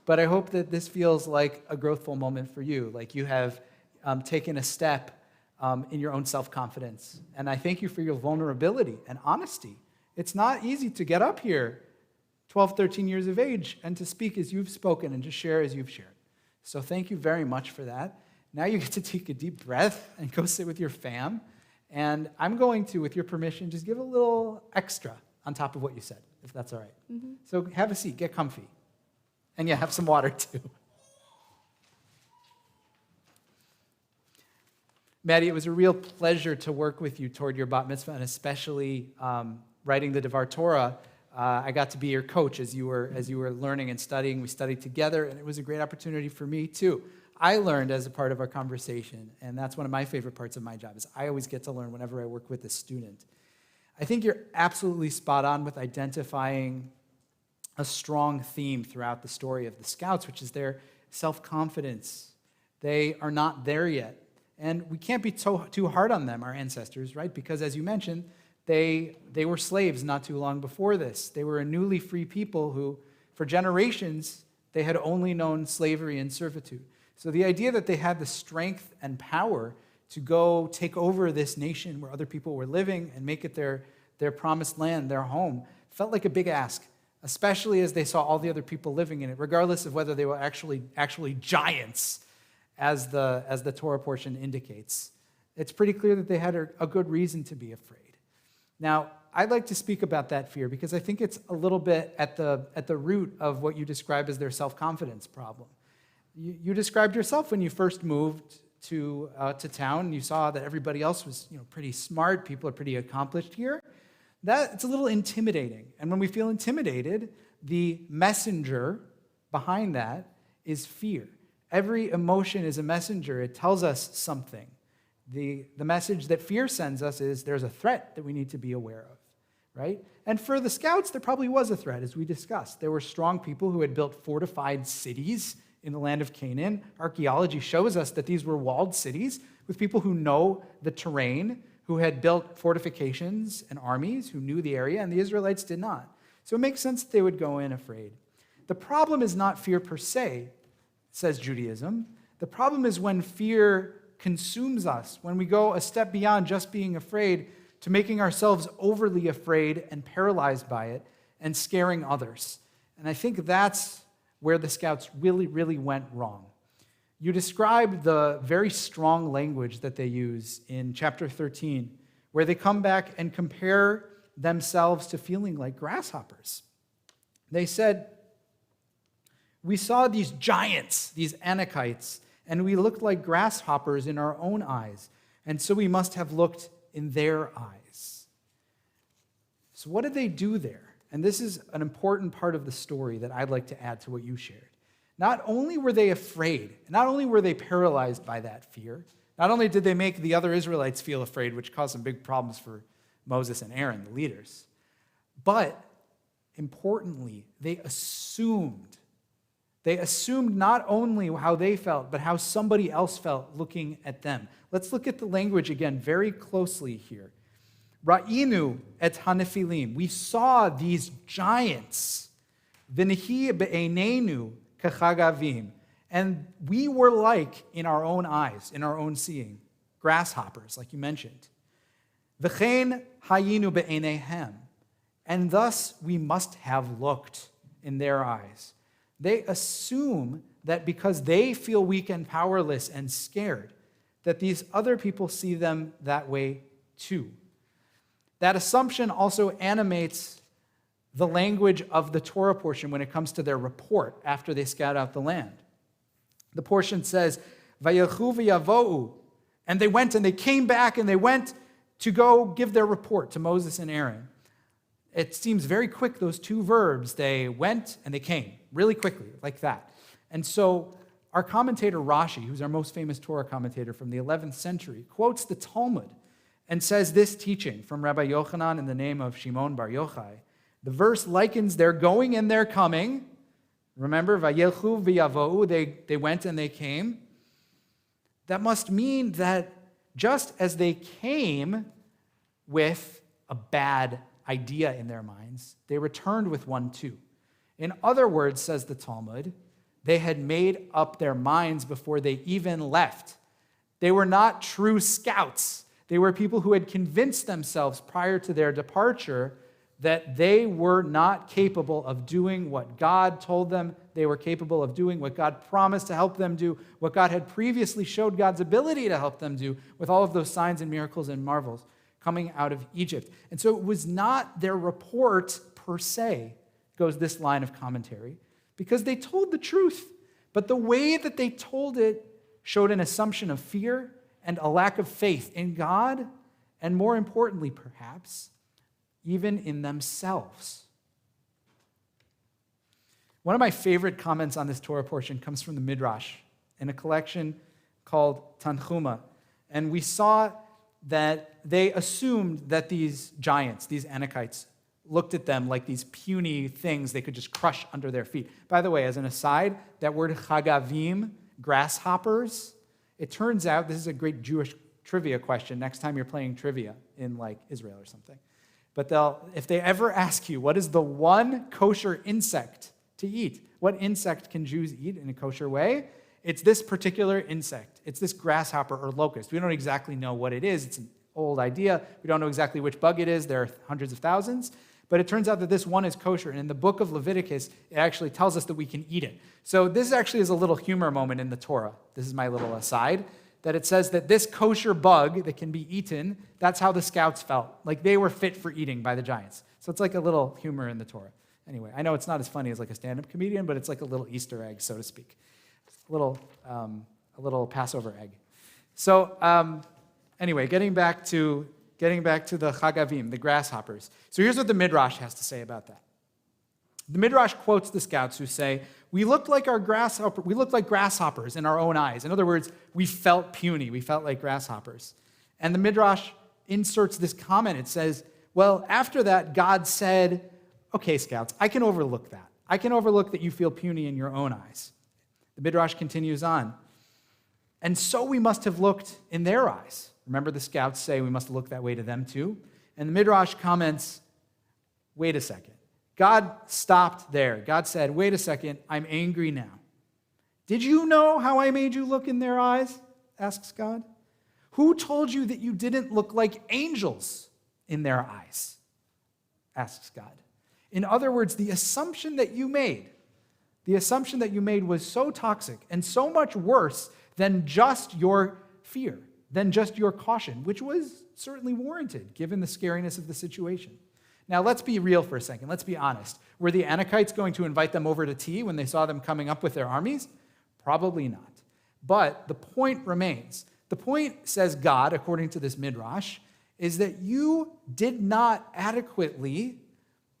but I hope that this feels like a growthful moment for you, like you have taken a step in your own self-confidence. And I thank you for your vulnerability and honesty. It's not easy to get up here 12, 13 years of age and to speak as you've spoken and to share as you've shared. So thank you very much for that. Now you get to take a deep breath and go sit with your fam. And I'm going to, with your permission, just give a little extra on top of what you said, if that's all right. Mm-hmm. So have a seat, get comfy. And yeah, have some water too. Maddie, it was a real pleasure to work with you toward your bat mitzvah, and especially writing the Devar Torah. I got to be your coach as you were learning and studying. We studied together, and it was a great opportunity for me too. I learned as a part of our conversation, and that's one of my favorite parts of my job, is I always get to learn whenever I work with a student. I think you're absolutely spot on with identifying a strong theme throughout the story of the Scouts, which is their self-confidence. They are not there yet. And we can't be too hard on them, our ancestors, right? Because as you mentioned, they were slaves not too long before this. They were a newly free people who, for generations, they had only known slavery and servitude. So the idea that they had the strength and power to go take over this nation where other people were living and make it their promised land, their home, felt like a big ask, especially as they saw all the other people living in it, regardless of whether they were actually giants, as the Torah portion indicates. It's pretty clear that they had a good reason to be afraid. Now, I'd like to speak about that fear because I think it's a little bit at the root of what you describe as their self-confidence problem. You described yourself when you first moved to town. You saw that everybody else was pretty smart. People are pretty accomplished here. It's a little intimidating. And when we feel intimidated, the messenger behind that is fear. Every emotion is a messenger. It tells us something. The message that fear sends us is there's a threat that we need to be aware of, right? And for the Scouts, there probably was a threat, as we discussed. There were strong people who had built fortified cities in the land of Canaan. Archaeology shows us that these were walled cities with people who know the terrain, who had built fortifications and armies, who knew the area, and the Israelites did not. So it makes sense that they would go in afraid. The problem is not fear per se, says Judaism. The problem is when fear consumes us, when we go a step beyond just being afraid to making ourselves overly afraid and paralyzed by it and scaring others. And I think that's where the Scouts really, really went wrong. You describe the very strong language that they use in chapter 13, where they come back and compare themselves to feeling like grasshoppers. They said, "We saw these giants, these Anakites, and we looked like grasshoppers in our own eyes, and so we must have looked in their eyes." So what did they do there? And this is an important part of the story that I'd like to add to what you shared. Not only were they afraid, not only were they paralyzed by that fear, not only did they make the other Israelites feel afraid, which caused some big problems for Moses and Aaron, the leaders, but importantly, they assumed not only how they felt, but how somebody else felt looking at them. Let's look at the language again very closely here. Ra'inu et hanephilim. We saw these giants. V'nehi be'einenu kechagavim. And we were like, in our own eyes, in our own seeing, grasshoppers, like you mentioned. V'chein hayinu be'einehem. And thus we must have looked in their eyes. They assume that because they feel weak and powerless and scared, that these other people see them that way too. That assumption also animates the language of the Torah portion when it comes to their report after they scout out the land. The portion says, Vayelchu v'yavo'u, and they went and they came back and they went to go give their report to Moses and Aaron. It seems very quick, those two verbs, they went and they came, really quickly, like that. And so our commentator Rashi, who's our most famous Torah commentator from the 11th century, quotes the Talmud and says this teaching from Rabbi Yochanan in the name of Shimon Bar Yochai. The verse likens their going and their coming. Remember, Vayelchu v'yavo'u, they went and they came. That must mean that just as they came with a bad idea in their minds, they returned with one too. In other words, says the Talmud, they had made up their minds before they even left. They were not true scouts. They were people who had convinced themselves prior to their departure that they were not capable of doing what God told them they were capable of doing, what God promised to help them do, what God had previously showed God's ability to help them do with all of those signs and miracles and marvels coming out of Egypt. And so it was not their report per se, goes this line of commentary, because they told the truth. But the way that they told it showed an assumption of fear and a lack of faith in God, and more importantly, perhaps, even in themselves. One of my favorite comments on this Torah portion comes from the Midrash in a collection called Tanchuma. And we saw that they assumed that these giants, these Anakites, looked at them like these puny things they could just crush under their feet. By the way, as an aside, that word chagavim, grasshoppers, it turns out, this is a great Jewish trivia question next time you're playing trivia in like Israel or something. But if they ever ask you, what is the one kosher insect to eat? What insect can Jews eat in a kosher way? It's this particular insect. It's this grasshopper or locust. We don't exactly know what it is. It's an old idea. We don't know exactly which bug it is. There are hundreds of thousands. But it turns out that this one is kosher. And in the book of Leviticus, it actually tells us that we can eat it. So this actually is a little humor moment in the Torah. This is my little aside. That it says that this kosher bug that can be eaten, that's how the scouts felt. Like they were fit for eating by the giants. So it's like a little humor in the Torah. Anyway, I know it's not as funny as like a stand-up comedian, but it's like a little Easter egg, so to speak. A little Passover egg. So anyway, getting back to the chagavim, the grasshoppers. So here's what the Midrash has to say about that. The Midrash quotes the scouts who say, we looked like grasshoppers in our own eyes. In other words, we felt puny. We felt like grasshoppers. And the Midrash inserts this comment. It says, well, after that, God said, okay, scouts, I can overlook that. I can overlook that you feel puny in your own eyes. The Midrash continues on. And so we must have looked in their eyes. Remember the scouts say we must look that way to them too? And the Midrash comments, wait a second. God stopped there. God said, wait a second, I'm angry now. Did you know how I made you look in their eyes? Asks God. Who told you that you didn't look like angels in their eyes? Asks God. In other words, the assumption that you made was so toxic and so much worse than just your fear, than just your caution, which was certainly warranted given the scariness of the situation. Now, let's be real for a second. Let's be honest. Were the Anakites going to invite them over to tea when they saw them coming up with their armies? Probably not. But the point remains. The point, says God, according to this Midrash, is that you did not adequately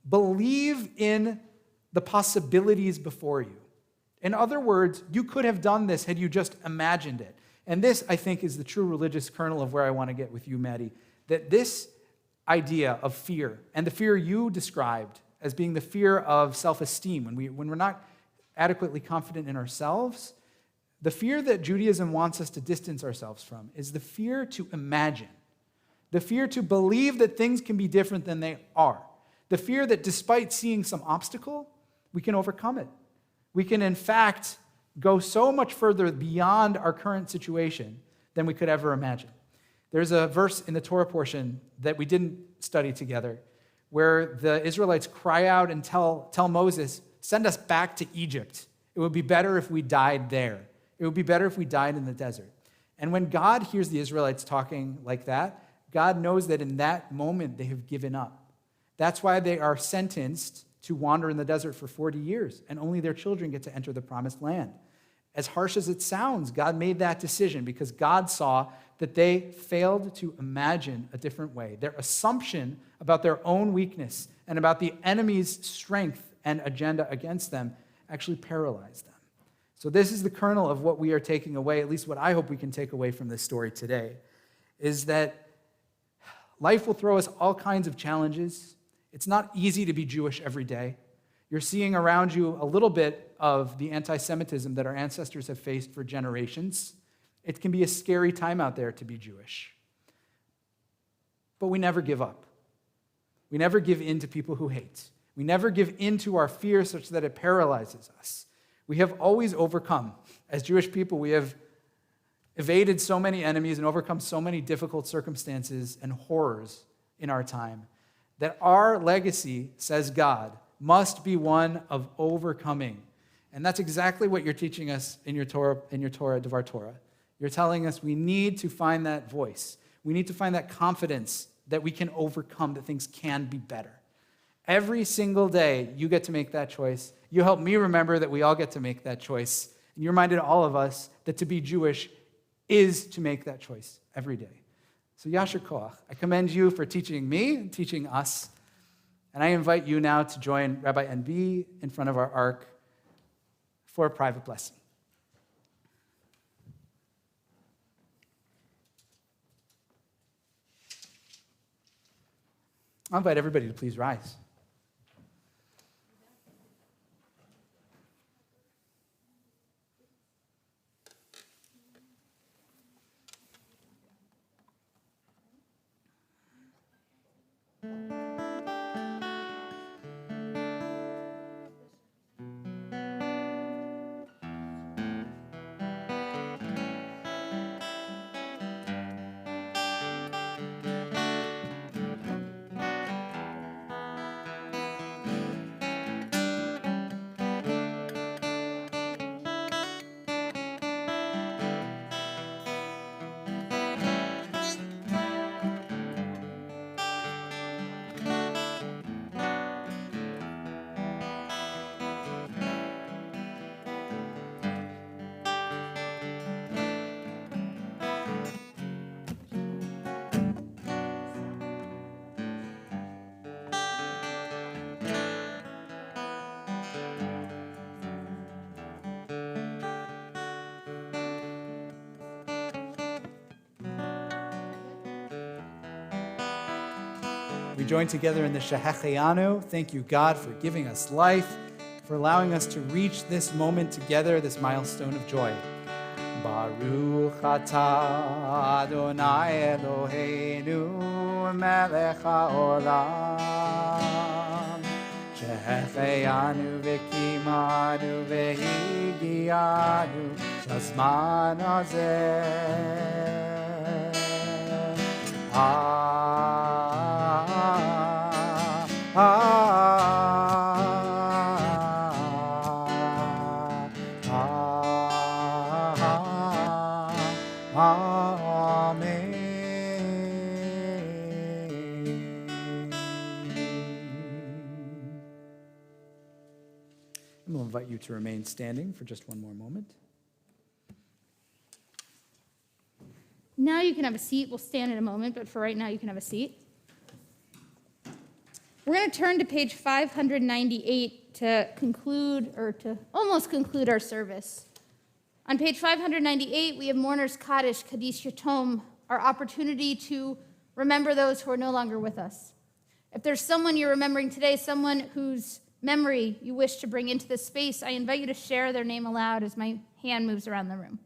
Believe in the possibilities before you. In other words, you could have done this had you just imagined it. And this, I think, is the true religious kernel of where I want to get with you, Maddie, that this idea of fear, and the fear you described as being the fear of self-esteem, when we're not adequately confident in ourselves, the fear that Judaism wants us to distance ourselves from is the fear to imagine, the fear to believe that things can be different than they are, the fear that despite seeing some obstacle, we can overcome it. We can, in fact, go so much further beyond our current situation than we could ever imagine. There's a verse in the Torah portion that we didn't study together where the Israelites cry out and tell Moses, send us back to Egypt. It would be better if we died there. It would be better if we died in the desert. And when God hears the Israelites talking like that, God knows that in that moment they have given up. That's why they are sentenced to wander in the desert for 40 years, and only their children get to enter the promised land. As harsh as it sounds, God made that decision because God saw that they failed to imagine a different way. Their assumption about their own weakness and about the enemy's strength and agenda against them actually paralyzed them. So this is the kernel of what we are taking away, at least what I hope we can take away from this story today, is that life will throw us all kinds of challenges. It's not easy to be Jewish every day. You're seeing around you a little bit of the anti-Semitism that our ancestors have faced for generations. It can be a scary time out there to be Jewish. But we never give up. We never give in to people who hate. We never give in to our fear such that it paralyzes us. We have always overcome. As Jewish people, we have evaded so many enemies and overcome so many difficult circumstances and horrors in our time that our legacy, says God, must be one of overcoming. And that's exactly what you're teaching us in your Torah, Devar Torah. You're telling us we need to find that voice. We need to find that confidence that we can overcome, that things can be better. Every single day, you get to make that choice. You help me remember that we all get to make that choice. And you reminded all of us that to be Jewish is to make that choice every day. So Yasher Koach, I commend you for teaching me and teaching us. And I invite you now to join Rabbi NB in front of our ark for a private blessing. I'll invite everybody to please rise. We join together in the Shehecheyanu. Thank you, God, for giving us life, for allowing us to reach this moment together, this milestone of joy. Baruch atah Adonai Eloheinu melech haolam Shehecheyanu v'kimanu v'higianu lazman hazeh. And we'll invite you to remain standing for just one more moment. Now you can have a seat. We'll stand in a moment, but for right now you can have a seat. We're going to turn to page 598 to conclude, or to almost conclude our service. On page 598, we have Mourner's Kaddish, Kaddish Yatom, our opportunity to remember those who are no longer with us. If there's someone you're remembering today, someone whose memory you wish to bring into this space, I invite you to share their name aloud as my hand moves around the room.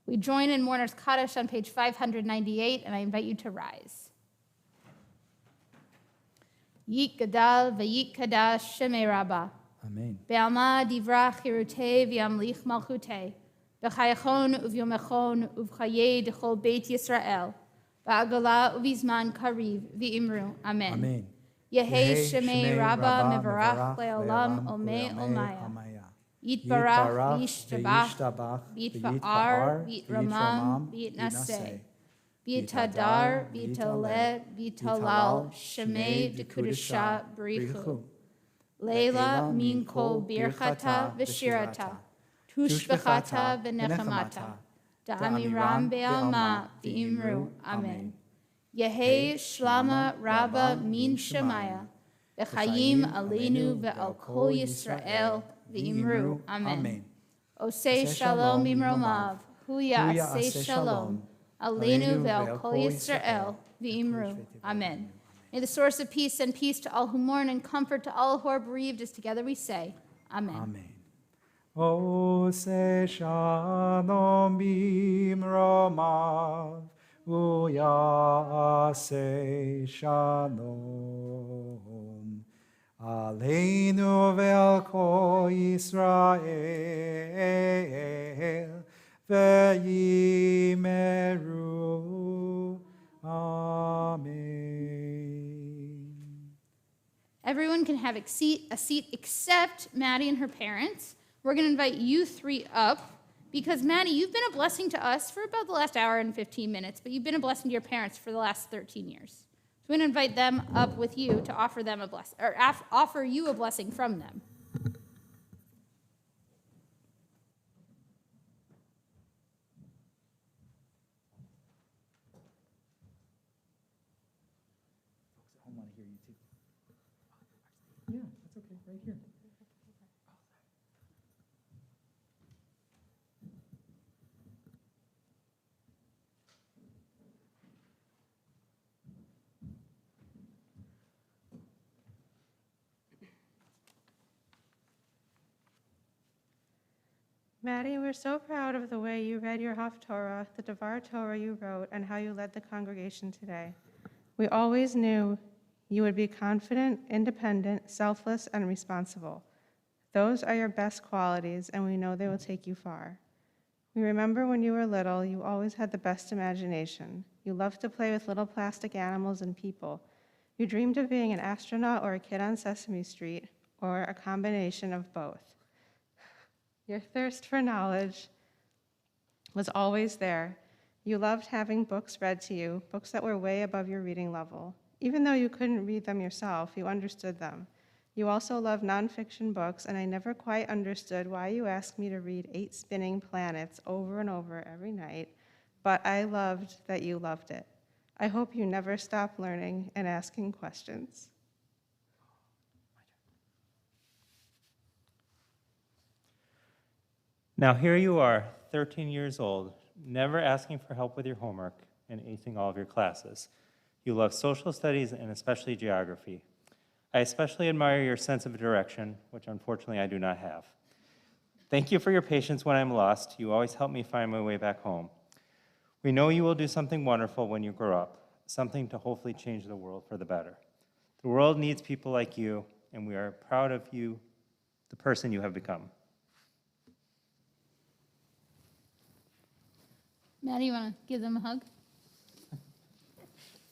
We join in Mourner's Kaddish on page 598, and I invite you to rise. Yit gadal v'yit kadash shemei rabba. Amen. Be'alma divrach hirutei v'yamlich malchutei. B'chayachon uvyomechon uv'chayei d'chol beit Yisrael. Ba'agala uvizman kariv v'imru. Amen. Amen. Yehei shemei rabba mevarach le'olam omei omaya. Yitbarach v'yishtabach v'yitfa'ar v'yitramam v'yitnaseh. V'yitadar v'yitaleh v'yitalal shemei d'kudesha b'richu. Leila min kol birchata v'shirata. Tushbechata v'nechamata. Da'amiram be'alma v'imru. Amen. Yehei shlama rabba min shemaya. V'chayim aleinu ve'al kol Yisrael v'imru. Amen. Osei shalom b'mromav. Hu ya'aseh shalom. Aleinu ve'al kol Yisrael v'imru. Amen. May the source of peace send peace to all who mourn and comfort to all who are bereaved, as together we say, Amen. Amen. Ose shalom b'mromav, uyase shalom. Aleinu ve'al kol Yisrael, ve'yimeru. Amen. Everyone can have a seat except Maddie and her parents. We're going to invite you three up because, Maddie, you've been a blessing to us for about the last hour and 15 minutes, but you've been a blessing to your parents for the last 13 years. So we're going to invite them up with you to offer them a blessing, or offer you a blessing from them. I want to hear you too. Yeah, that's okay, right here. Maddie, we're so proud of the way you read your Haftorah, the Devar Torah you wrote, and how you led the congregation today. We always knew you would be confident, independent, selfless, and responsible. Those are your best qualities, and we know they will take you far. We remember when you were little, you always had the best imagination. You loved to play with little plastic animals and people. You dreamed of being an astronaut or a kid on Sesame Street, or a combination of both. Your thirst for knowledge was always there. You loved having books read to you, books that were way above your reading level. Even though you couldn't read them yourself, you understood them. You also loved nonfiction books, and I never quite understood why you asked me to read 8 Spinning Planets over and over every night, but I loved that you loved it. I hope you never stop learning and asking questions. Now here you are, 13 years old, never asking for help with your homework and acing all of your classes. You love social studies and especially geography. I especially admire your sense of direction, which unfortunately I do not have. Thank you for your patience when I'm lost. You always help me find my way back home. We know you will do something wonderful when you grow up, something to hopefully change the world for the better. The world needs people like you, and we are proud of you, the person you have become. Maddie, you want to give them a hug?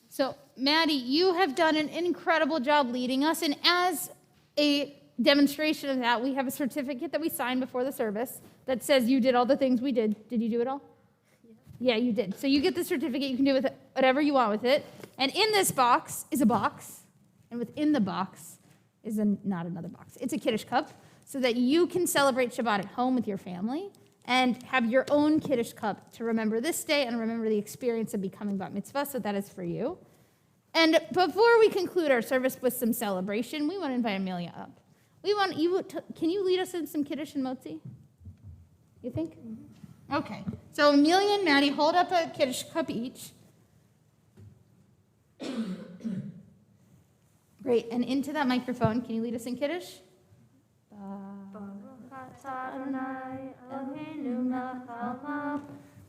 So, Maddie, you have done an incredible job leading us, and as a demonstration of that, we have a certificate that we signed before the service that says you did all the things we did. Did you do it all? Yeah, you did. So you get the certificate. You can do with it whatever you want with it. And in this box is a box, and within the box is not another box. It's a Kiddush cup so that you can celebrate Shabbat at home with your family, and have your own Kiddush cup to remember this day and remember the experience of becoming bat mitzvah, so that is for you. And before we conclude our service with some celebration, we want to invite Amelia up. We want you to, can you lead us in some Kiddush and Motzi? You think? Okay. So Amelia and Maddie hold up a Kiddush cup each. Great. And into that microphone, can you lead us in Kiddush?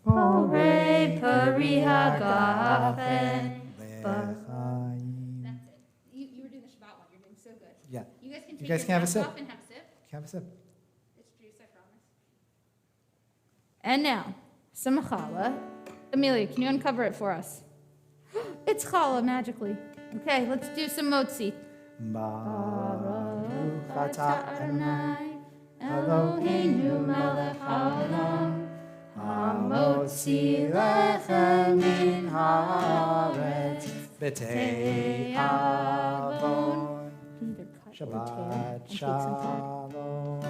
Pore peri hagafen. That's it. You were doing the Shabbat one. You're doing so good. Yeah. You guys can take You guys your can have a cups sip. off and have a sip. Have a sip. It's juice, I promise. And now, some challah. Amelia, can you uncover it for us? It's challah magically. Okay, let's do some motzi. Baruch atah Adonai Eloheinu melech haolam, hamotzi lechem min haaretz b'tei avon. Either cut or tear Shabbat and take some time. Shalom.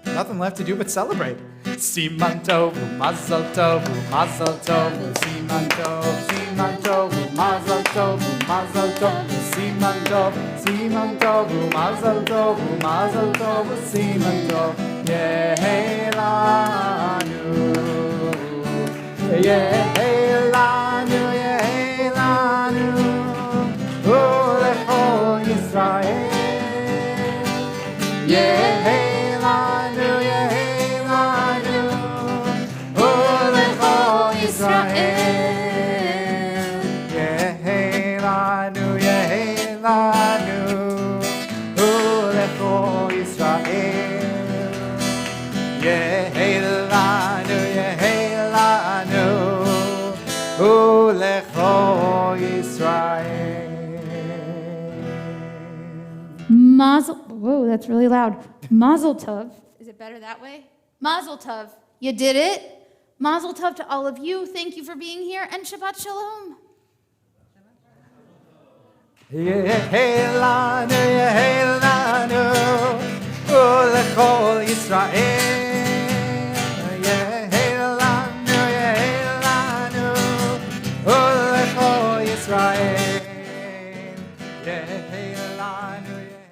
Nothing left to do but celebrate. Siman tovu, mazel tovu, mazel tovu, siman tovu, siman tovu, mazel tovu, mazel tovu, siman tovu, siman tovu, mazel tovu, mazel tovu, siman tovu, yehelanu, yehelanu, yehelanu, ulechol Yisrael, yehelanu, yehelanu, ulechol Yisrael, yehelanu, yehelanu, ulechol Yisrael, yehelanu, yehelanu, ulechol Yisrael. Mazel, whoa, that's really loud. Mazel tov. Is it better that way? Mazel tov. You did it. Mazel tov to all of you. Thank you for being here, and Shabbat Shalom. Yehelanu, yehelanu, ulechol Yisrael. Yehelanu, yehelanu, ulechol Yisrael. Yehelanu, yehelanu.